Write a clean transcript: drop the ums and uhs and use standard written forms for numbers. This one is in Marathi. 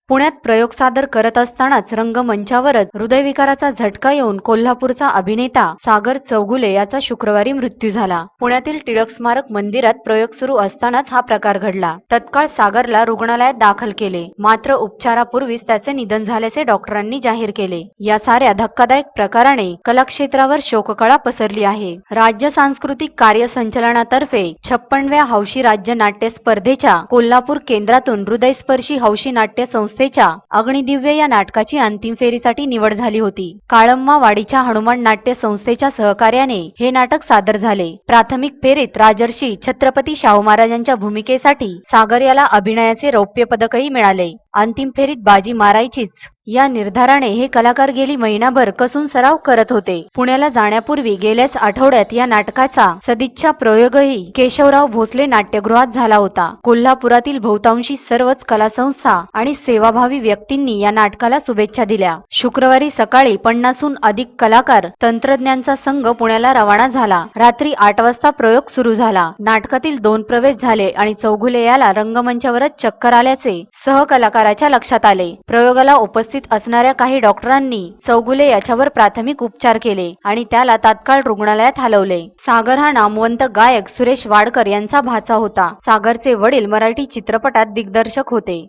पुण्यात प्रयोग सादर करत असतानाच रंगमंचावरच हृदयविकाराचा झटका येऊन कोल्हापूरचा अभिनेता सागर चौगुले याचा शुक्रवारी मृत्यू झाला। पुण्यातील टिळक स्मारक मंदिरात प्रयोग सुरू असतानाच हा प्रकार घडला। तत्काळ सागरला रुग्णालयात दाखल केले, मात्र उपचारापूर्वीच त्याचे निधन झाल्याचे डॉक्टरांनी जाहीर केले। या साऱ्या धक्कादायक प्रकाराने कलाक्षेत्रावर शोककळा पसरली आहे। राज्य सांस्कृतिक कार्य संचालनातर्फे 56व्या हौशी राज्य नाट्य स्पर्धेच्या कोल्हापूर केंद्रातून हृदयस्पर्शी हौशी नाट्य संस्थेच्या अग्निदिव्य या नाटकाची अंतिम फेरीसाठी निवड झाली होती। काळम्मा वाडीच्या हनुमान नाट्य संस्थेच्या सहकार्याने हे नाटक सादर झाले। प्राथमिक फेरीत राजर्षी छत्रपती शाहू महाराजांच्या भूमिकेसाठी सागर याला अभिनयाचे रौप्य पदकही मिळाले। अंतिम फेरीत बाजी मारायचीच या निर्धाराने हे कलाकार गेली महिनाभर कसून सराव करत होते। पुण्याला जाण्यापूर्वी गेल्याच आठवड्यात या नाटकाचा सदिच्छा प्रयोगही केशवराव भोसले नाट्यगृहात झाला होता। कोल्हापुरातील बहुतांशी सर्वच कला संस्था आणि सेवाभावी व्यक्तींनी या नाटकाला शुभेच्छा दिल्या। शुक्रवारी सकाळी 50हून अधिक कलाकार तंत्रज्ञांचा संघ पुण्याला रवाना झाला। रात्री 8 वाजता प्रयोग सुरू झाला। नाटकातील 2 प्रवेश झाले आणि चौगुले याला रंगमंचावरच चक्कर आल्याचे सहकलाकाराच्या लक्षात आले। प्रयोगाला उपस्थित असणाऱ्या काही डॉक्टरांनी चौगुले याच्यावर प्राथमिक उपचार केले आणि त्याला तात्काळ रुग्णालयात हलवले। सागर हा नामवंत गायक सुरेश वाडकर यांचा भाचा होता। सागरचे वडील मराठी चित्रपटात दिग्दर्शक होते।